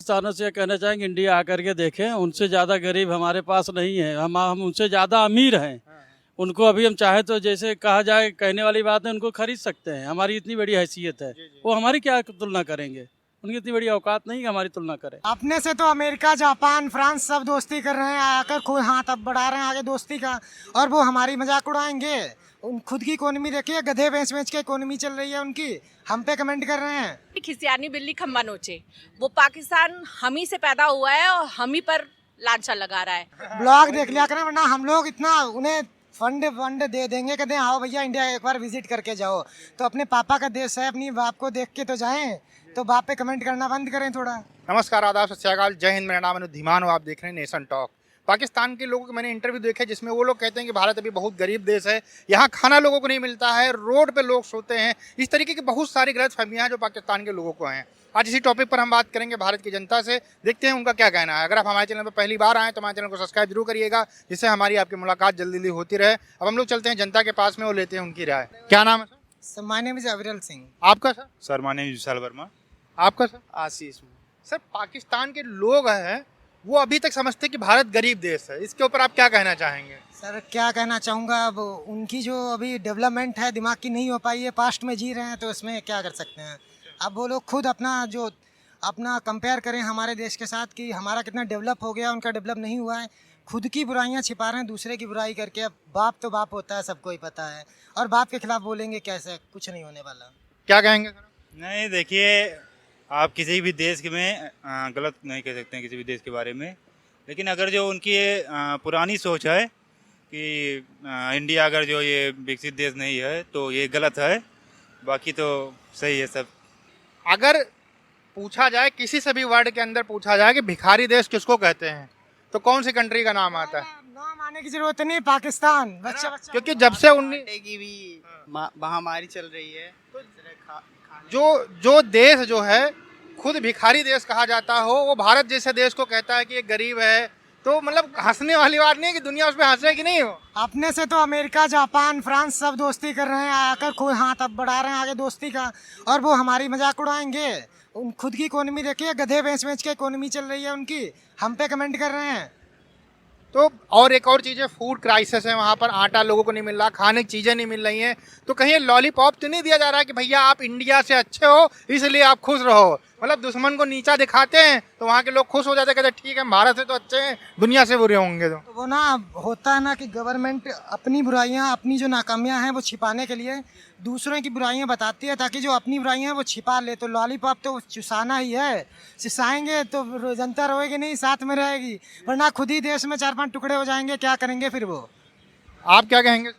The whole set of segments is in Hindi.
पाकिस्तानियों से कहना चाहेंगे इंडिया आकर के देखें, उनसे ज़्यादा गरीब हमारे पास नहीं है, हम उनसे ज़्यादा अमीर हैं। उनको अभी हम चाहे तो जैसे कहा जाए, कहने वाली बात है, उनको खरीद सकते हैं। हमारी इतनी बड़ी हैसियत है, वो हमारी क्या तुलना करेंगे? उनकी इतनी बड़ी औकात नहीं कि हमारी तुलना करें। अपने से तो अमेरिका, जापान, फ्रांस सब दोस्ती कर रहे हैं, आकर खुद हाथ अब बढ़ा रहे हैं आगे दोस्ती का, और वो हमारी मजाक उड़ाएंगे। उन खुद की इकोनॉमी देखिए, गधे बेच बेच के इकोनॉमी चल रही है उनकी, हम पे कमेंट कर रहे हैं। खिसियानी बिल्ली खम्बा नोचे, वो पाकिस्तान हम ही से पैदा हुआ है और हम ही पर लांछा लगा रहा है। ब्लॉग देख लिया करें, वरना हम लोग इतना उन्हें फंड दे देंगे, कहते हैं आओ भैया इंडिया एक बार विजिट करके जाओ। तो अपने पापा का देश है, अपनी बाप को देख के तो जाएं, तो बाप पे कमेंट करना बंद करें थोड़ा। नमस्कार, आदाब, सत श्री अकाल, जय हिंद। मेरा नाम अनुज धीमान हो, आप देख रहे हैं नेशन टॉक। पाकिस्तान के लोगों के मैंने इंटरव्यू देखे जिसमें वो लोग कहते हैं कि भारत अभी बहुत गरीब देश है, यहाँ खाना लोगों को नहीं मिलता है, रोड पे लोग सोते हैं। इस तरीके की बहुत सारी गलत फहमियाँ जो पाकिस्तान के लोगों को हैं। आज इसी टॉपिक पर हम बात करेंगे भारत की जनता से, देखते हैं उनका क्या कहना है। अगर आप हमारे चैनल पर पहली बार आएँ तो हमारे चैनल को सब्सक्राइब जरूर करिएगा, जिससे हमारी आपकी मुलाकात जल्दी जल्दी होती रहे। अब हम लोग चलते हैं जनता के पास में, वो लेते हैं उनकी राय। क्या नाम है sir? My name is Aviral Singh. आपका sir? Sir my name is Vishal Verma. आपका सर? आशीष। सर, पाकिस्तान के लोग हैं वो अभी तक समझते हैं कि भारत गरीब देश है, इसके ऊपर आप क्या कहना चाहेंगे? सर क्या कहना चाहूँगा, अब उनकी जो अभी डेवलपमेंट है दिमाग की नहीं हो पाई है, पास्ट में जी रहे हैं, तो इसमें क्या कर सकते हैं। अब वो लोग खुद अपना कंपेयर करें हमारे देश के साथ कि हमारा कितना डेवलप हो गया, उनका डेवलप नहीं हुआ है। खुद की बुराइयां छिपा रहे हैं दूसरे की बुराई करके। अब बाप तो बाप होता है, सबको ही पता है, और बाप के खिलाफ बोलेंगे कैसे, कुछ नहीं होने वाला। क्या कहेंगे सर? नहीं, देखिए, आप किसी भी देश में गलत नहीं कह सकते हैं किसी भी देश के बारे में, लेकिन अगर जो उनकी पुरानी सोच है कि इंडिया अगर जो ये विकसित देश नहीं है तो ये गलत है, बाकी तो सही है सब। अगर पूछा जाए, किसी से भी वर्ड के अंदर पूछा जाए कि भिखारी देश किसको कहते हैं, तो कौन सी कंट्री का नाम आता है? नाम आने की जरूरत नहीं, पाकिस्तान। बच्चा क्योंकि जब से की भी महामारी चल रही है, जो देश जो है खुद भिखारी देश कहा जाता हो, वो भारत जैसे देश को कहता है कि ये गरीब है, तो मतलब हंसने वाली बात नहीं है कि दुनिया उस पर हंसे कि नहीं हो। अपने से तो अमेरिका, जापान, फ्रांस सब दोस्ती कर रहे हैं, आकर खुद हाथ अब बढ़ा रहे हैं आगे दोस्ती का, और वो हमारी मजाक उड़ाएंगे। उन खुद की इकोनॉमी देखिए, गधे बेच बेच के इकोनॉमी चल रही है उनकी, हम पे कमेंट कर रहे हैं। तो और एक और चीज़ है, फूड क्राइसिस है वहाँ पर, आटा लोगों को नहीं मिल रहा, खाने की चीज़ें नहीं मिल रही हैं, तो कहीं लॉलीपॉप तो नहीं दिया जा रहा है कि भैया आप इंडिया से अच्छे हो इसलिए आप खुश रहो। मतलब दुश्मन को नीचा दिखाते हैं तो वहाँ के लोग खुश हो जाते हैं, कहते ठीक है भारत से तो अच्छे हैं, दुनिया से बुरे होंगे। तो वो ना होता है ना कि गवर्नमेंट अपनी बुराइयां, अपनी जो नाकामियां हैं वो छिपाने के लिए दूसरों की बुराइयां बताती है, ताकि जो अपनी बुराइयां हैं वो छिपा ले। तो लॉलीपॉप तो चुसाना ही है, चिसाएंगे तो जनता रोएगी नहीं, साथ में रहेगी, वरना खुद ही देश में 4-5 टुकड़े हो जाएंगे, क्या करेंगे फिर वो। आप क्या कहेंगे?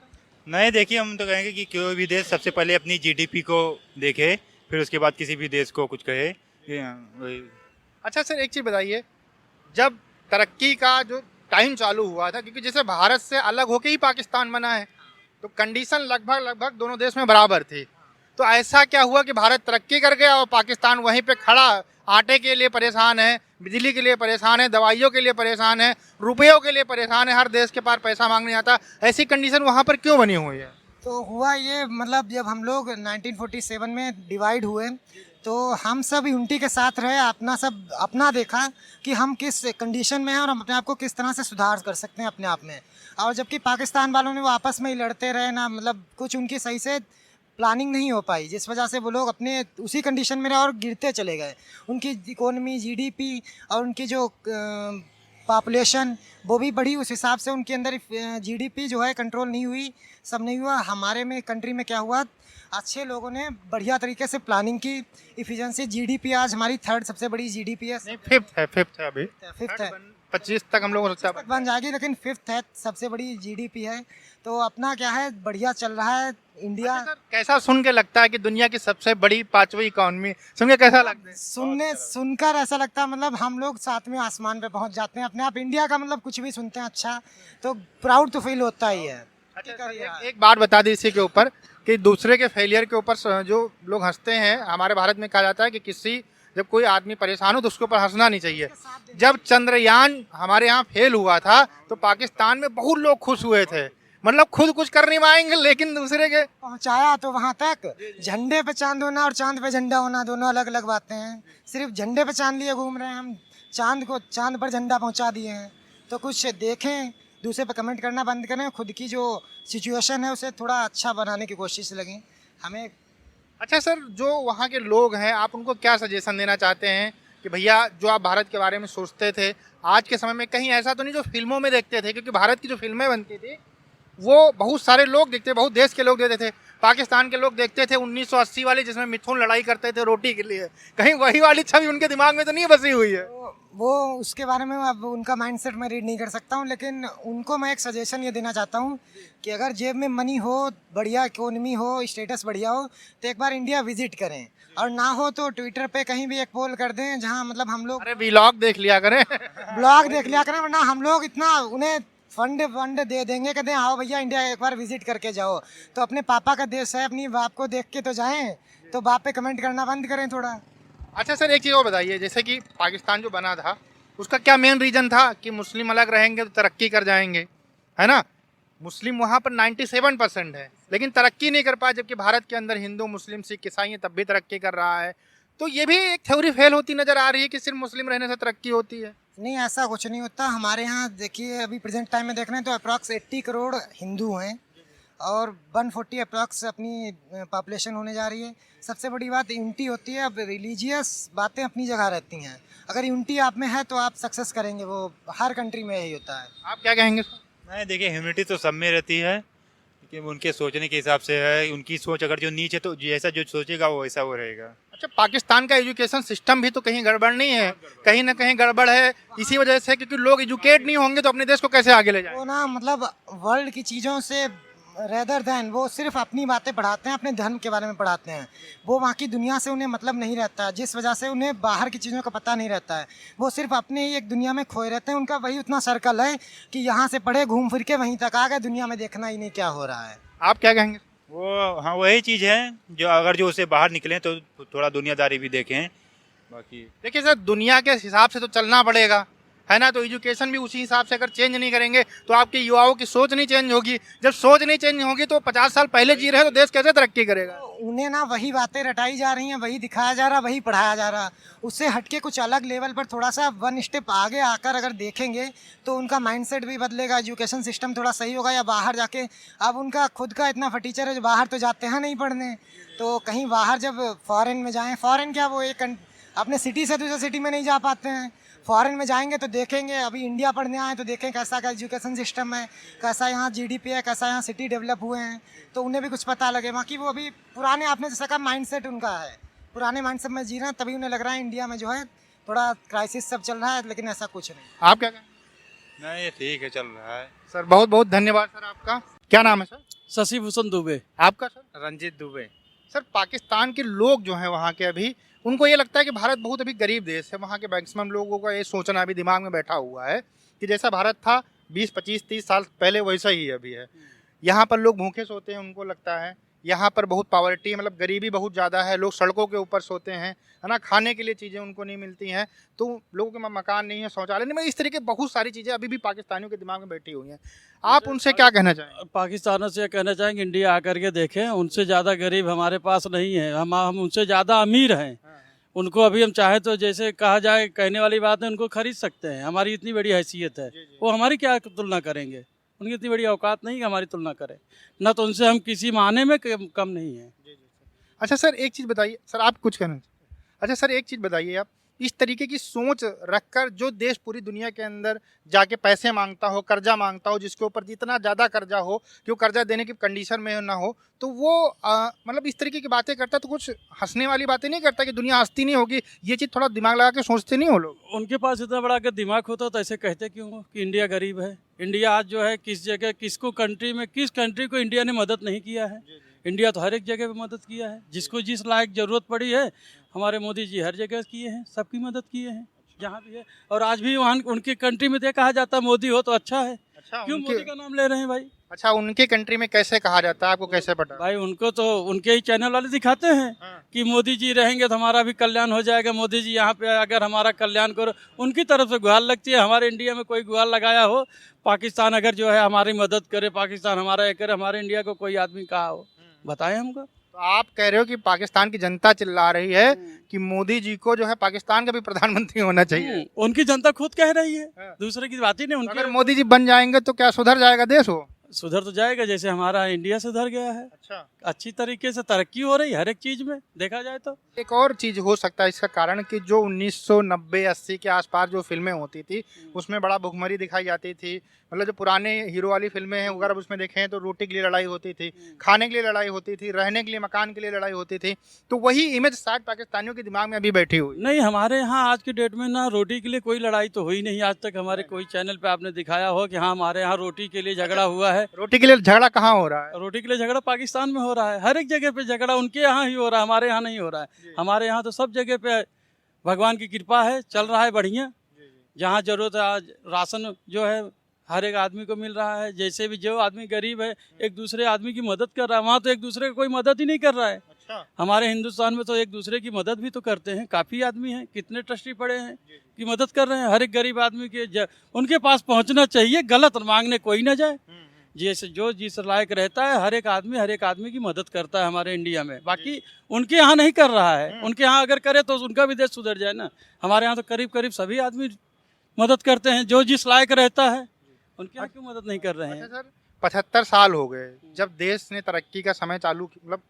नहीं, देखिए, हम तो कहेंगे कि कोई भी देश सबसे पहले अपनी जीडीपी को देखे, फिर उसके बाद किसी भी देश को कुछ कहे। अच्छा सर, एक चीज़ बताइए, जब तरक्की का जो टाइम चालू हुआ था, क्योंकि जैसे भारत से अलग होके ही पाकिस्तान बना है, तो कंडीशन लगभग दोनों देश में बराबर थी, तो ऐसा क्या हुआ कि भारत तरक्की कर गया और पाकिस्तान वहीं पे खड़ा, आटे के लिए परेशान है, बिजली के लिए परेशान है, दवाइयों के लिए परेशान है, रुपयों के लिए परेशान है, हर देश के पास पैसा मांगने आता, ऐसी कंडीशन वहाँ पर क्यों बनी हुई है? तो हुआ ये, मतलब जब हम लोग 1947 में डिवाइड हुए तो हम सब यूनिटी के साथ रहे, अपना देखा कि हम किस कंडीशन में हैं और हम अपने आप को किस तरह से सुधार कर सकते हैं अपने आप में। और जबकि पाकिस्तान वालों ने वो आपस में ही लड़ते रहे ना, मतलब कुछ उनकी सही से प्लानिंग नहीं हो पाई, जिस वजह से वो लोग अपने उसी कंडीशन में रहे और गिरते चले गए। उनकी इकोनॉमी, जीडीपी और उनकी जो पॉपुलेशन वो भी बढ़ी, उस हिसाब से उनके अंदर जीडीपी जो है कंट्रोल नहीं हुई, सब नहीं हुआ। हमारे में कंट्री में क्या हुआ, अच्छे लोगों ने बढ़िया तरीके से प्लानिंग की, इफिशिएंसी, जीडीपी आज हमारी 3rd सबसे बड़ी जीडीपी है। नहीं, फिफ्थ है अभी, 5th है, 25 तक हम लोग हो सकता है बन जाएगी, लेकिन 5th है, सबसे बड़ी जीडीपी है। तो अपना क्या है, बढ़िया चल रहा है इंडिया। अच्छा सर, कैसा सुन के लगता है कि दुनिया की सबसे बड़ी 5वीं इकोनॉमी, सुन के कैसा लगता है? सुनकर ऐसा लगता है, मतलब हम लोग 7वें आसमान पे पहुंच जाते हैं अपने आप। इंडिया का मतलब कुछ भी सुनते हैं अच्छा तो प्राउड तो फील होता ही है। अच्छा, एक बात बता दी इसी के ऊपर कि दूसरे के फेलियर के ऊपर जो लोग हंसते हैं, हमारे भारत में कहा जाता है कि जब कोई आदमी परेशान हो तो उसके ऊपर हंसना नहीं चाहिए। जब चंद्रयान हमारे यहाँ फेल हुआ था तो पाकिस्तान में बहुत लोग खुश हुए थे, मतलब खुद कुछ कर नहीं पाएंगे लेकिन दूसरे के पहुंचाया तो वहां तक। झंडे पे चांद होना और चांद पे झंडा होना दोनों अलग अलग बातें हैं। सिर्फ झंडे पे चांद लिए घूम रहे हैं हम, चांद पर झंडा पहुंचा दिए हैं। तो कुछ देखें, दूसरे पे कमेंट करना बंद करें, खुद की जो सिचुएशन है उसे थोड़ा अच्छा बनाने की कोशिश लगें हमें। अच्छा सर, जो वहाँ के लोग हैं आप उनको क्या सजेशन देना चाहते हैं कि भैया जो आप भारत के बारे में सोचते थे आज के समय में कहीं ऐसा तो नहीं जो फिल्मों में देखते थे, क्योंकि भारत की जो फिल्में बनती थी वो बहुत सारे लोग देखते, बहुत देश के लोग देखते थे। पाकिस्तान के लोग देखते थे 1980 वाली जिसमें मिथुन लड़ाई करते थे रोटी के लिए, कहीं वही वाली छवि उनके दिमाग में तो नहीं बसी हुई है? वो उसके बारे में अब उनका माइंडसेट मैं रीड नहीं कर सकता हूँ, लेकिन उनको मैं एक सजेशन ये देना चाहता हूँ कि अगर जेब में मनी हो, बढ़िया इकोनॉमी हो, स्टेटस बढ़िया हो, तो एक बार इंडिया विजिट करें, और ना हो तो ट्विटर पे कहीं भी एक पोल कर दें जहाँ मतलब हम लोग अरे व्लॉग देख लिया करें ब्लॉग देख लिया करें, वरना हम लोग इतना उन्हें फंड दे देंगे, कहते हैं आओ भैया इंडिया एक बार विजिट करके जाओ। तो अपने पापा का देश है, अपनी बाप को देख के तो जाएं, तो बाप पे कमेंट करना बंद करें थोड़ा। अच्छा सर, एक चीज़ और बताइए, जैसे कि पाकिस्तान जो बना था उसका क्या मेन रीज़न था कि मुस्लिम अलग रहेंगे तो तरक्की कर जाएंगे, है ना? मुस्लिम वहाँ पर 97% है लेकिन तरक्की नहीं कर पाए, जबकि भारत के अंदर हिंदू मुस्लिम सिख ईसाई तब भी तरक्की कर रहा है। तो ये भी एक थ्योरी फेल होती नज़र आ रही है कि सिर्फ मुस्लिम रहने से तरक्की होती है। नहीं, ऐसा कुछ नहीं होता। हमारे यहाँ देखिए अभी प्रेजेंट टाइम में देख रहे हैं तो अप्रॉक्स 80 करोड़ हिंदू हैं और 140 अप्रॉक्स अपनी पॉपुलेशन होने जा रही है। सबसे बड़ी बात यूनिटी होती है। अब रिलीजियस बातें अपनी जगह रहती हैं, अगर यूनिटी आप में है तो आप सक्सेस करेंगे, वो हर कंट्री में यही होता है। आप क्या कहेंगे? नहीं, देखिए ह्यूमिनिटी तो सब में रहती है कि उनके सोचने के हिसाब से है, उनकी सोच अगर जो नीचे तो जैसा जो सोचेगा वो वैसा वो रहेगा। अच्छा, पाकिस्तान का एजुकेशन सिस्टम भी तो कहीं गड़बड़ नहीं है? कहीं ना कहीं गड़बड़ है इसी वजह से, क्योंकि लोग एजुकेट नहीं होंगे तो अपने देश को कैसे आगे ले जाएंगे? वो ना मतलब वर्ल्ड की चीज़ों से रेदर देन वो सिर्फ अपनी बातें पढ़ाते हैं, अपने धर्म के बारे में पढ़ाते हैं। वो वहाँ की दुनिया से उन्हें मतलब नहीं रहता है, जिस वजह से उन्हें बाहर की चीज़ों का पता नहीं रहता है। वो सिर्फ अपने ही एक दुनिया में खोए रहते हैं। उनका वही उतना सर्कल है कि यहाँ से पढ़े घूम फिर के वहीं तक आ गए, दुनिया में देखना ही नहीं क्या हो रहा है। आप क्या कहेंगे? वो हाँ वही चीज़ है जो अगर जो उससे बाहर निकलें तो थोड़ा दुनियादारी भी देखें। बाकी देखिए सर, दुनिया के हिसाब से तो चलना पड़ेगा, है ना? तो एजुकेशन भी उसी हिसाब से अगर चेंज नहीं करेंगे तो आपके युवाओं की सोच नहीं चेंज होगी। जब सोच नहीं चेंज होगी तो 50 साल पहले जी रहे तो देश कैसे तरक्की करेगा? उन्हें ना वही बातें रटाई जा रही हैं, वही दिखाया जा रहा, वही पढ़ाया जा रहा। उससे हटके कुछ अलग लेवल पर थोड़ा सा वन स्टेप आगे आकर अगर देखेंगे तो उनका माइंडसेट भी बदलेगा, एजुकेशन सिस्टम थोड़ा सही होगा। या बाहर जाके अब उनका खुद का इतना फटीचर है जो बाहर तो जाते हैं नहीं पढ़ने, तो कहीं बाहर जब फॉरेन में जाएँ, फॉरेन क्या वो एक अपने सिटी से दूसरे सिटी में नहीं जा पाते हैं, फॉरेन में जाएंगे तो देखेंगे। अभी इंडिया पढ़ने आए तो देखें कैसा का एजुकेशन सिस्टम है, कैसा यहाँ जीडीपी है, कैसा यहाँ सिटी डेवलप हुए हैं, तो उन्हें भी कुछ पता लगे। बाकी वो अभी पुराने आपने जैसा कहा माइंडसेट उनका है, पुराने माइंडसेट में जी रहे हैं, तभी उन्हें लग रहा है इंडिया में जो है थोड़ा क्राइसिस सब चल रहा है, लेकिन ऐसा कुछ नहीं। आप क्या कहेंगे? नहीं, ठीक है, चल रहा है। सर बहुत बहुत धन्यवाद सर आपका। क्या नाम है सर? शशि भूषण दुबे। आपका सर? रंजीत दुबे। सर, पाकिस्तान के लोग जो हैं वहाँ के, अभी उनको ये लगता है कि भारत बहुत अभी गरीब देश है। वहाँ के मैक्सिमम लोगों का ये सोचना अभी दिमाग में बैठा हुआ है कि जैसा भारत था 20, 25, 30 साल पहले वैसा ही अभी है। यहाँ पर लोग भूखे सोते हैं, उनको लगता है यहाँ पर बहुत पॉवर्टी, मतलब गरीबी बहुत ज़्यादा है, लोग सड़कों के ऊपर सोते हैं, है ना? खाने के लिए चीज़ें उनको नहीं मिलती हैं, तो लोगों के मकान नहीं है, शौचालय नहीं, इस तरीके बहुत सारी चीज़ें अभी भी पाकिस्तानियों के दिमाग में बैठी हुई हैं। आप उनसे क्या कहना चाहेंगे? पाकिस्तानों से कहना चाहेंगे इंडिया आकर के देखें, उनसे ज़्यादा गरीब हमारे पास नहीं है, हम उनसे ज़्यादा अमीर हैं। उनको अभी हम चाहे तो जैसे कहा जाए, कहने वाली बात है, उनको खरीद सकते हैं। हमारी इतनी बड़ी हैसियत है, वो हमारी क्या तुलना करेंगे? उनकी इतनी बड़ी औकात नहीं कि हमारी तुलना करें, ना तो उनसे हम किसी माने में कम नहीं है। अच्छा सर, एक चीज़ बताइए सर, आप कुछ कहना चाहिए? अच्छा सर, एक चीज़ बताइए, आप इस तरीके की सोच रखकर जो देश पूरी दुनिया के अंदर जाके पैसे मांगता हो, कर्जा मांगता हो, जिसके ऊपर जितना ज़्यादा कर्जा हो कि वो कर्जा देने की कंडीशन में ना हो, तो वो मतलब इस तरीके की बातें करता, तो कुछ हंसने वाली बातें नहीं करता कि दुनिया हंसती नहीं होगी? ये चीज़ थोड़ा दिमाग लगा के सोचते नहीं हो लोग? उनके पास इतना बड़ा अगर दिमाग होता तो ऐसे कहते क्यों हो कि इंडिया गरीब है? इंडिया आज जो है किस जगह, किसको कंट्री में, किस कंट्री को इंडिया ने मदद नहीं किया है? इंडिया तो हर एक जगह पे मदद किया है, जिसको जिस लायक ज़रूरत पड़ी है हमारे मोदी जी हर जगह किए हैं, सबकी मदद किए हैं जहाँ भी है। और आज भी वहाँ उनकी कंट्री में कहा जाता है मोदी हो तो अच्छा है। अच्छा, क्यों मोदी का नाम ले रहे हैं भाई? अच्छा, उनके कंट्री में कैसे कहा जाता है, आपको कैसे पता? भाई उनको तो उनके ही चैनल वाले दिखाते हैं हाँ। कि मोदी जी रहेंगे तो हमारा भी कल्याण हो जाएगा, मोदी जी यहाँ पे अगर हमारा कल्याण करो, उनकी तरफ से गुहार लगती है। हमारे इंडिया में कोई गुहार लगाया हो, पाकिस्तान अगर जो है हमारी मदद करे, पाकिस्तान हमारा ये करे, हमारे इंडिया को कोई आदमी कहा हो, बताएं हमको। तो आप कह रहे हो कि पाकिस्तान की जनता चिल्ला रही है कि मोदी जी को जो है पाकिस्तान का भी प्रधानमंत्री होना चाहिए। उनकी जनता खुद कह रही है, हाँ। दूसरे की बात ही नहीं। अगर उनके मोदी जी बन जाएंगे तो क्या सुधर जाएगा देश? हो सुधर तो जाएगा, जैसे हमारा इंडिया सुधर गया है। अच्छा, अच्छी तरीके से तरक्की हो रही है हर एक चीज में, देखा जाए तो। एक और चीज हो सकता है इसका कारण कि जो 1990-80 के आसपास जो फिल्में होती थी उसमें बड़ा भुखमरी दिखाई जाती थी। मतलब जो पुराने हीरो वाली फिल्में हैं अगर उसमें देखें तो रोटी के लिए लड़ाई होती थी, खाने के लिए लड़ाई होती थी, रहने के लिए मकान के लिए लड़ाई होती थी। तो वही इमेज शायद पाकिस्तानियों के दिमाग में अभी बैठी हुई। नहीं, हमारे यहाँ आज की डेट में ना रोटी के लिए कोई लड़ाई तो हुई नहीं आज तक। हमारे कोई चैनल पे आपने दिखाया हो कि हाँ हमारे यहाँ रोटी के लिए झगड़ा हुआ है। रोटी के लिए झगड़ा कहाँ हो रहा है? रोटी के लिए झगड़ा पाकिस्तान में हो रहा है, हर एक जगह पे झगड़ा उनके यहाँ ही हो रहा है, हमारे यहाँ नहीं हो रहा है। हमारे यहाँ तो सब जगह पे भगवान की कृपा है, चल रहा है बढ़िया। जहाँ जरूरत है आज राशन जो है हर एक आदमी को मिल रहा है। जैसे भी जो आदमी गरीब है एक दूसरे आदमी की मदद कर रहा है, वहाँ तो एक दूसरे का कोई मदद ही नहीं कर रहा है। अच्छा, हमारे हिंदुस्तान में तो एक दूसरे की मदद भी तो करते हैं, काफ़ी आदमी हैं, कितने ट्रस्टी पड़े हैं कि मदद कर रहे हैं। हर एक गरीब आदमी के उनके पास पहुंचना चाहिए, गलत मांगने कोई ना जाए। जैसे जो जिस लायक रहता है हर एक आदमी की मदद करता है हमारे इंडिया में। बाकी उनके यहाँ नहीं कर रहा है, उनके यहाँ अगर करे तो उनका भी देश सुधर जाए ना। हमारे यहाँ तो करीब करीब सभी आदमी मदद करते हैं, जो जिस लायक रहता है। उनके यहाँ क्यों मदद नहीं कर रहे हैं? अच्छा सर, 75 साल हो गए जब देश ने तरक्की का समय चालू मतलब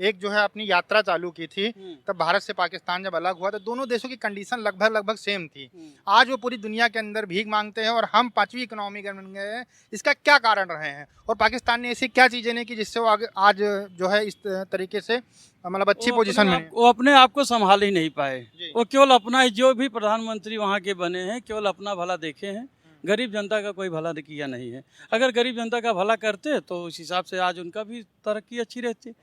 एक जो है अपनी यात्रा चालू की थी, तब भारत से पाकिस्तान जब अलग हुआ तो दोनों देशों की कंडीशन लगभग सेम थी। आज वो पूरी दुनिया के अंदर भीख मांगते हैं और हम 5वीं इकोनॉमी बन गए हैं। इसका क्या कारण रहे हैं और पाकिस्तान ने ऐसी क्या चीज़ें नहीं की जिससे वो आज जो है इस तरीके से मतलब अच्छी पोजीशन में? वो अपने आप को संभाल ही नहीं पाए। वो केवल अपना ही, जो भी प्रधानमंत्री वहाँ के बने हैं केवल अपना भला देखे हैं, गरीब जनता का कोई भला किया नहीं है। अगर गरीब जनता का भला करते तो उस हिसाब से आज उनका भी तरक्की अच्छी रहती।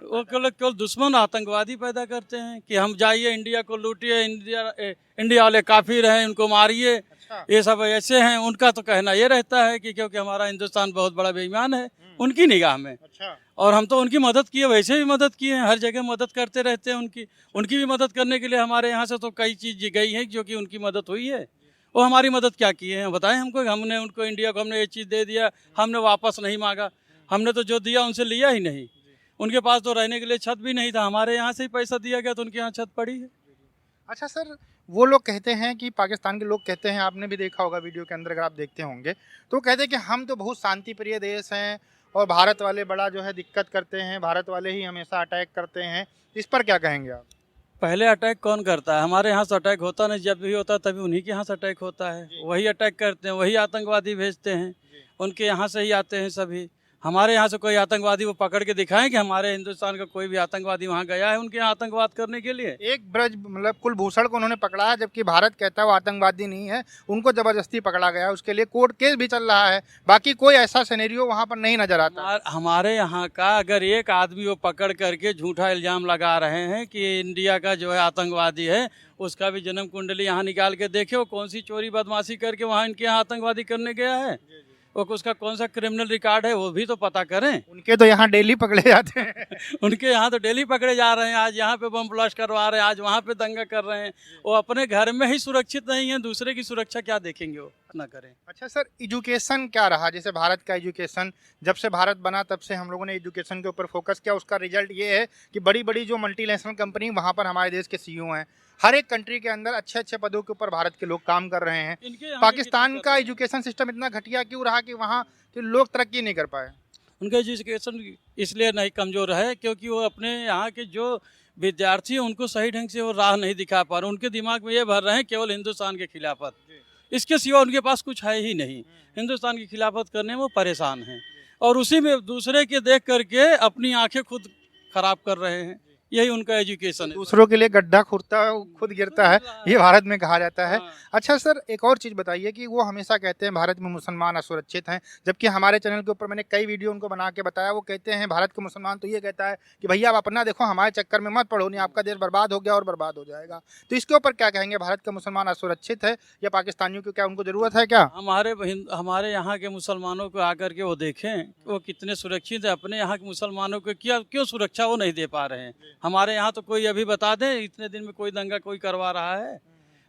वो केवल दुश्मन आतंकवादी पैदा करते हैं कि हम जाइए इंडिया को लूटिए, इंडिया वाले काफिर हैं उनको मारिए। अच्छा। ये सब ऐसे हैं, उनका तो कहना ये रहता है कि क्योंकि हमारा हिंदुस्तान बहुत बड़ा बेईमान है उनकी निगाह में। अच्छा, और हम तो उनकी मदद किए, वैसे भी मदद किए हैं, हर जगह मदद करते रहते हैं उनकी भी मदद करने के लिए हमारे यहाँ से तो कई चीज़ गई है जो कि उनकी मदद हुई है। वो हमारी मदद क्या किए हैं बताएं हमको। हमने उनको इंडिया को हमने ये चीज़ दे दिया, हमने वापस नहीं मांगा, हमने तो जो दिया उनसे लिया ही नहीं। उनके पास तो रहने के लिए छत भी नहीं था, हमारे यहाँ से ही पैसा दिया गया तो उनके यहाँ छत पड़ी है। अच्छा सर, वो लोग कहते हैं कि पाकिस्तान के लोग कहते हैं, आपने भी देखा होगा वीडियो के अंदर अगर आप देखते होंगे, तो कहते हैं कि हम तो बहुत शांति प्रिय देश हैं और भारत वाले बड़ा जो है दिक्कत करते हैं, भारत वाले ही हमेशा अटैक करते हैं। इस पर क्या कहेंगे आप? पहले अटैक कौन करता है? हमारे यहाँ से अटैक होता नहीं, जब भी होता तभी उन्हीं के यहाँ से अटैक होता है। वही अटैक करते हैं, वही आतंकवादी भेजते हैं, उनके यहाँ से ही आते हैं सभी। हमारे यहाँ से कोई आतंकवादी वो पकड़ के दिखाएं कि हमारे हिंदुस्तान का कोई भी आतंकवादी वहाँ गया है उनके यहाँ आतंकवाद करने के लिए? एक ब्रज मतलब कुलभूषण को उन्होंने पकड़ा है, जबकि भारत कहता है वो आतंकवादी नहीं है, उनको जबरदस्ती पकड़ा गया, उसके लिए कोर्ट केस भी चल रहा है। बाकी कोई ऐसा सिनेरियो वहाँ पर नहीं नजर आता। हमारे यहाँ का अगर एक आदमी वो पकड़ करके झूठा इल्जाम लगा रहे हैं कि इंडिया का जो है आतंकवादी है, उसका भी जन्म कुंडली यहाँ निकाल के देखे, वो कौन सी चोरी बदमाशी करके वहाँ इनके यहाँ आतंकवादी करने गया है, वो उसका कौन सा क्रिमिनल रिकॉर्ड है वो भी तो पता करें। उनके तो यहाँ डेली पकड़े जाते हैं। उनके यहाँ तो डेली पकड़े जा रहे हैं, आज यहाँ पे बम ब्लास्ट करवा रहे हैं, आज वहाँ पे दंगा कर रहे हैं। वो अपने घर में ही सुरक्षित नहीं है, दूसरे की सुरक्षा क्या देखेंगे वो ना करें। अच्छा सर, एजुकेशन क्या रहा? जैसे भारत का एजुकेशन जब से भारत बना तब से हम लोगों ने एजुकेशन के ऊपर फोकस किया, उसका रिजल्ट ये है कि बड़ी बड़ी जो मल्टीनेशनल कंपनी वहाँ पर हमारे देश के CEO हैं, हर एक कंट्री के अंदर अच्छे अच्छे पदों के ऊपर भारत के लोग काम कर रहे हैं। पाकिस्तान का एजुकेशन सिस्टम इतना घटिया क्यों रहा कि वहाँ के लोग तरक्की नहीं कर पाए? उनका एजुकेशन इसलिए नहीं कमज़ोर है क्योंकि वो अपने यहाँ के जो विद्यार्थी हैं उनको सही ढंग से वो राह नहीं दिखा पा रहे। उनके दिमाग में ये भर रहे हैं केवल हिंदुस्तान के खिलाफत, इसके सिवा उनके पास कुछ है ही नहीं। हिंदुस्तान की खिलाफत करने में वो परेशान हैं और उसी में दूसरे के देख करके अपनी आंखें खुद खराब कर रहे हैं। यही उनका एजुकेशन है। दूसरों के लिए गड्ढा खुदता खुद गिरता है, ये भारत में कहा जाता है। हाँ। अच्छा सर, एक और चीज़ बताइए कि वो हमेशा कहते हैं भारत में मुसलमान असुरक्षित हैं, जबकि हमारे चैनल के ऊपर मैंने कई वीडियो उनको बना के बताया, वो कहते हैं भारत के मुसलमान तो ये कहता है कि भैया आप अपना देखो, हमारे चक्कर में मत पड़ो, नहीं आपका देश बर्बाद हो गया और बर्बाद हो जाएगा। तो इसके ऊपर क्या कहेंगे, भारत के मुसलमान असुरक्षित है या पाकिस्तानियों की क्या उनको ज़रूरत है क्या? हमारे यहाँ के मुसलमानों को आकर के वो देखें वो कितने सुरक्षित है। अपने यहाँ के मुसलमानों को क्यों सुरक्षा वो नहीं दे पा रहे हैं। हमारे यहाँ तो कोई अभी बता दें इतने दिन में कोई दंगा कोई करवा रहा है?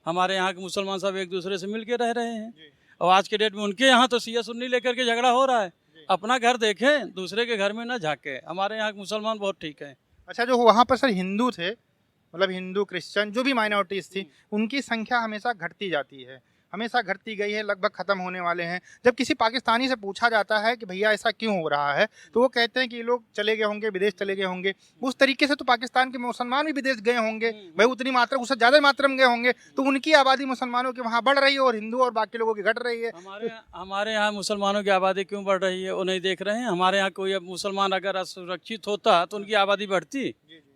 हमारे यहाँ के मुसलमान सब एक दूसरे से मिल के रह रहे हैं। और आज के डेट में उनके यहाँ तो सिया सुन्नी लेकर के झगड़ा हो रहा है। अपना घर देखें, दूसरे के घर में ना झाँके। हमारे यहाँ के मुसलमान बहुत ठीक है। अच्छा, जो वहाँ पर सर हिंदू थे, मतलब हिंदू क्रिश्चियन जो भी माइनॉरिटीज़ थी, उनकी संख्या हमेशा घटती जाती है, हमेशा घटती गई है, लगभग ख़त्म होने वाले हैं। जब किसी पाकिस्तानी से पूछा जाता है कि भैया ऐसा क्यों हो रहा है, तो वो कहते हैं कि ये लोग चले गए होंगे, विदेश चले गए होंगे। उस तरीके से तो पाकिस्तान के मुसलमान भी विदेश गए होंगे भाई, उतनी मात्रा, उससे ज़्यादा मात्रा में गए होंगे, तो उनकी आबादी मुसलमानों की वहाँ बढ़ रही है और हिंदू और बाकी लोगों की घट रही है। हमारे यहाँ मुसलमानों की आबादी क्यों बढ़ रही है वो नहीं देख रहे हैं। हमारे यहाँ कोई अब मुसलमान अगर असुरक्षित होता तो उनकी आबादी बढ़ती,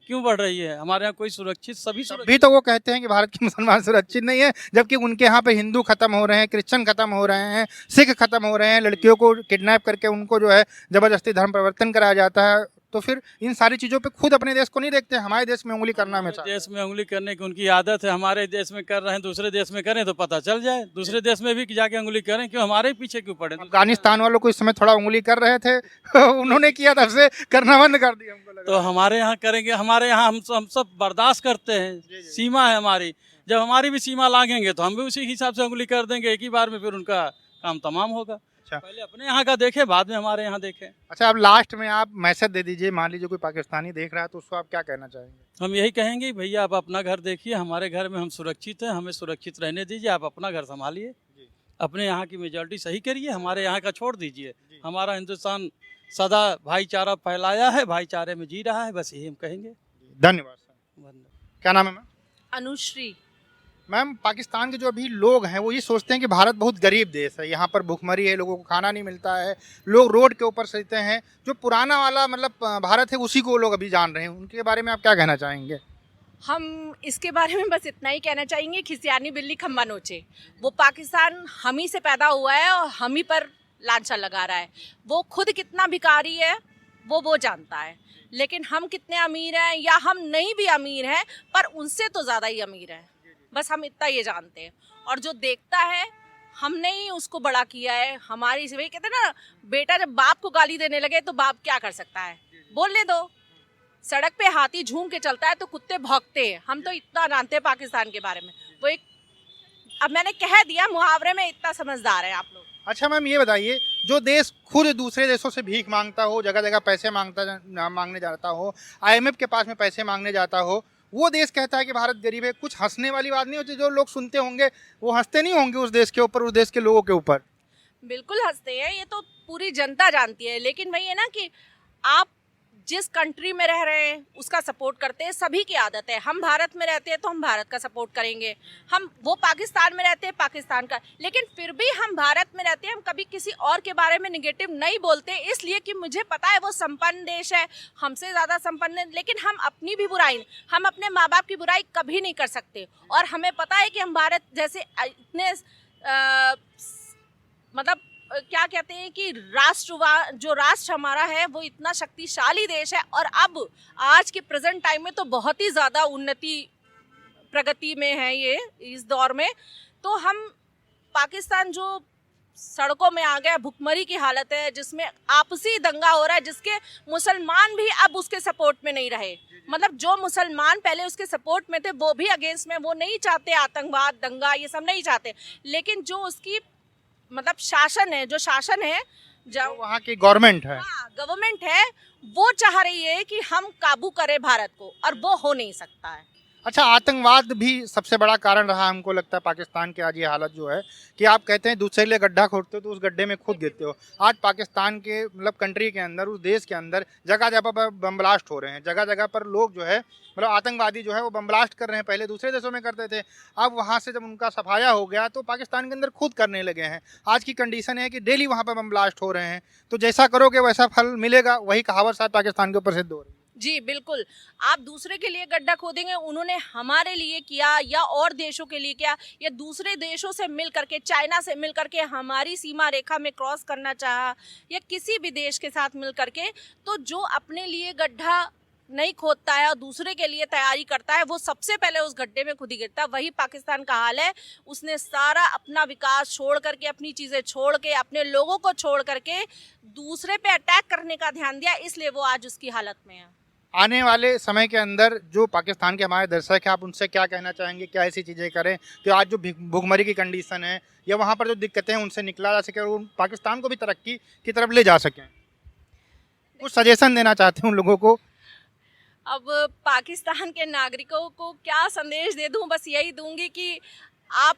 क्यों बढ़ रही है? हमारे यहाँ कोई सुरक्षित सभी भी तो वो कहते हैं कि भारत के मुसलमान सुरक्षित नहीं है, जबकि उनके यहाँ पे हिंदू खत्म हो रहे हैं, क्रिश्चियन खत्म हो रहे हैं, सिख खत्म हो रहे हैं, लड़कियों को किडनैप करके उनको जो है जबरदस्ती धर्म परिवर्तन कराया जाता है। तो फिर इन सारी चीज़ों पे खुद अपने देश को नहीं देखते, हमारे देश में उंगली करना हमेशा। देश में उंगली करने की उनकी आदत है। हमारे देश में कर रहे हैं, दूसरे देश में करें तो पता चल जाए। दूसरे देश में भी जाके उंगली करें, क्यों हमारे ही पीछे क्यों पड़े? अफगानिस्तान वालों को इस समय थोड़ा उंगली कर रहे थे उन्होंने किया, तब से करना बंद कर दिया हमको लगा। तो हमारे यहाँ करेंगे? हमारे यहाँ हम सब बर्दाश्त करते हैं, सीमा है हमारी। जब हमारी भी सीमा लांघेंगे तो हम भी उसी हिसाब से उंगली कर देंगे एक ही बार में, फिर उनका काम तमाम होगा। अच्छा, पहले अपने यहाँ का देखें, बाद में हमारे यहाँ देखें। अच्छा, अब लास्ट में आप मैसेज दे दीजिए, मान लीजिए कोई पाकिस्तानी देख रहा है तो उसको आप क्या कहना चाहेंगे? हम यही कहेंगे भैया आप अपना घर देखिए, हमारे घर में हम सुरक्षित हैं, हमें सुरक्षित रहने दीजिए। आप अपना घर संभालिए, अपने यहाँ की मेजॉरिटी सही करिए, हमारे यहाँ का छोड़ दीजिए। हमारा हिंदुस्तान सदा भाईचारा फैलाया है, भाईचारे में जी रहा है, बस यही हम कहेंगे। धन्यवाद सर। क्या नाम है मैम? अनुश्री। मैम, पाकिस्तान के जो अभी लोग हैं वो ये सोचते हैं कि भारत बहुत गरीब देश है, यहाँ पर भुखमरी है, लोगों को खाना नहीं मिलता है, लोग रोड के ऊपर रहते हैं। जो पुराना वाला मतलब भारत है उसी को लोग अभी जान रहे हैं, उनके बारे में आप क्या कहना चाहेंगे? हम इसके बारे में बस इतना ही कहना चाहेंगे, खिसियानी बिल्ली खम्बा नोचे। वो पाकिस्तान हम ही से पैदा हुआ है और हम ही पर लांछन लगा रहा है। वो खुद कितना भिखारी है वो जानता है, लेकिन हम कितने अमीर हैं या हम नहीं भी अमीर हैं पर उनसे तो ज़्यादा ही अमीर हैं, बस हम इतना ये जानते हैं। और जो देखता है, हमने ही उसको बड़ा किया है। हमारी से वही कहते हैं ना, बेटा जब बाप को गाली देने लगे तो बाप क्या कर सकता है, बोलने दो। सड़क पे हाथी झूम के चलता है तो कुत्ते भौंकते हैं। हम तो इतना जानते हैं पाकिस्तान के बारे में। वो एक, अब मैंने कह दिया मुहावरे में, इतना समझदार है आप लोग। अच्छा मैम, ये बताइए, जो देश खुद दूसरे देशों से भीख मांगता हो, जगह जगह पैसे मांगने जाता हो, IMF के पास में पैसे मांगने जाता हो, वो देश कहता है कि भारत गरीब है। कुछ हंसने वाली बात नहीं होती? जो लोग सुनते होंगे वो हंसते नहीं होंगे उस देश के ऊपर, उस देश के लोगों के ऊपर? बिल्कुल हंसते हैं, ये तो पूरी जनता जानती है। लेकिन वही है ना कि आप जिस कंट्री में रह रहे हैं उसका सपोर्ट करते हैं, सभी की आदत है। हम भारत में रहते हैं तो हम भारत का सपोर्ट करेंगे, वो पाकिस्तान में रहते हैं पाकिस्तान का। लेकिन फिर भी हम भारत में रहते हैं, हम कभी किसी और के बारे में निगेटिव नहीं बोलते, इसलिए कि मुझे पता है वो संपन्न देश है, हमसे ज़्यादा संपन्न है। लेकिन हम अपनी भी बुराई, हम अपने माँ बाप की बुराई कभी नहीं कर सकते। और हमें पता है कि हम भारत जैसे इतने मतलब क्या कहते हैं कि जो राष्ट्र हमारा है वो इतना शक्तिशाली देश है। और अब आज के प्रेजेंट टाइम में तो बहुत ही ज़्यादा प्रगति में है ये इस दौर में। तो हम पाकिस्तान जो सड़कों में आ गया, भुखमरी की हालत है, जिसमें आपसी दंगा हो रहा है, जिसके मुसलमान भी अब उसके सपोर्ट में नहीं रहे। मतलब जो मुसलमान पहले उसके सपोर्ट में थे वो भी अगेंस्ट में, वो नहीं चाहते आतंकवाद, दंगा, ये सब नहीं चाहते। लेकिन जो उसकी मतलब शासन है, जो वहाँ की गवर्नमेंट है, गवर्नमेंट है, वो चाह रही है कि हम काबू करें भारत को, और वो हो नहीं सकता है। अच्छा, आतंकवाद भी सबसे बड़ा कारण रहा हमको लगता है पाकिस्तान की आज ये हालत जो है कि आप कहते हैं दूसरे के लिए गड्ढा खोदते हो तो उस गड्ढे में खुद गिरते हो। आज पाकिस्तान के मतलब कंट्री के अंदर, उस देश के अंदर जगह जगह पर बम ब्लास्ट हो रहे हैं, जगह जगह पर लोग जो है मतलब आतंकवादी जो है वो बम ब्लास्ट कर रहे हैं। पहले दूसरे देशों में करते थे, अब वहाँ से जब उनका सफाया हो गया तो पाकिस्तान के अंदर खुद करने लगे हैं। आज की कंडीशन है कि डेली वहाँ पर बम ब्लास्ट हो रहे हैं, तो जैसा करोगे वैसा फल मिलेगा, वही कहावत शायद पाकिस्तान के ऊपर सिद्ध हो रही है। जी बिल्कुल। आप दूसरे के लिए गड्ढा खोदेंगे, उन्होंने हमारे लिए किया या और देशों के लिए किया या दूसरे देशों से मिल करके, चाइना से मिल करके हमारी सीमा रेखा में क्रॉस करना चाहा या किसी भी देश के साथ मिल करके, तो जो अपने लिए गड्ढा नहीं खोदता है और दूसरे के लिए तैयारी करता है, वो सबसे पहले उस गड्ढे में खुद ही गिरता है। वही पाकिस्तान का हाल है। उसने सारा अपना विकास छोड़ करके, अपनी चीज़ें छोड़ के, अपने लोगों को छोड़ करके दूसरे पे अटैक करने का ध्यान दिया, इसलिए वो आज उसकी हालत में है। आने वाले समय के अंदर जो पाकिस्तान के हमारे दर्शक हैं, आप उनसे क्या कहना चाहेंगे? क्या ऐसी चीज़ें करें कि आज जो भुखमरी की कंडीशन है या वहाँ पर जो दिक्कतें हैं उनसे निकला जा सके और पाकिस्तान को भी तरक्की की तरफ ले जा सकें? कुछ सजेशन देना चाहते हैं उन लोगों को? अब पाकिस्तान के नागरिकों को क्या संदेश दे दूं, बस यही दूंगी कि आप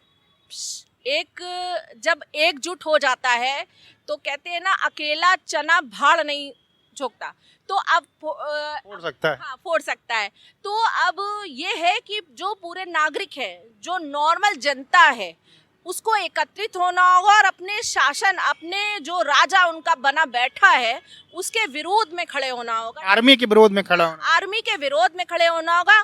जब एकजुट हो जाता है तो कहते हैं ना, अकेला चना भाड़ नहीं झोंकता, तो अब फोड़ सकता है। हाँ, फोड़ सकता है। तो अब ये है कि जो पूरे नागरिक है, जो नॉर्मल जनता है, उसको एकत्रित होना होगा और अपने शासन, अपने जो राजा उनका बना बैठा है, उसके विरोध में खड़े होना होगा। आर्मी के विरोध में खड़ा होना। आर्मी के विरोध में खड़े होना होगा।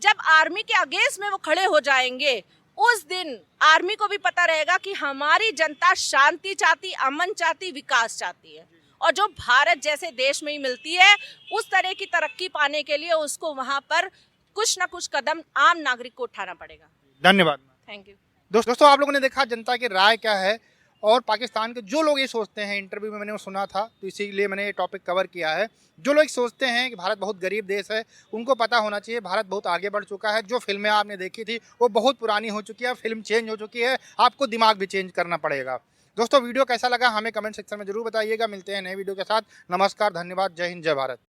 जब आर्मी के अगेंस्ट में वो खड़े हो जाएंगे, उस दिन आर्मी को भी पता रहेगा कि हमारी जनता शांति चाहती, अमन चाहती, विकास चाहती है, और जो भारत जैसे देश में ही मिलती है, उस तरह की तरक्की पाने के लिए उसको वहां पर कुछ ना कुछ कदम आम नागरिक को उठाना पड़ेगा। धन्यवाद। Thank you. दोस्तों, आप लोगों ने देखा जनता की राय क्या है और पाकिस्तान के जो लोग ये सोचते हैं, इंटरव्यू में मैंने वो सुना था तो इसीलिए मैंने ये टॉपिक कवर किया है। जो लोग सोचते हैं कि भारत बहुत गरीब देश है, उनको पता होना चाहिए भारत बहुत आगे बढ़ चुका है। जो फिल्में आपने देखी थी वो बहुत पुरानी हो चुकी है, फिल्म चेंज हो चुकी है, आपको दिमाग भी चेंज करना पड़ेगा। दोस्तों, वीडियो कैसा लगा हमें कमेंट सेक्शन में जरूर बताइएगा। मिलते हैं नए वीडियो के साथ। नमस्कार, धन्यवाद, जय हिंद, जय भारत।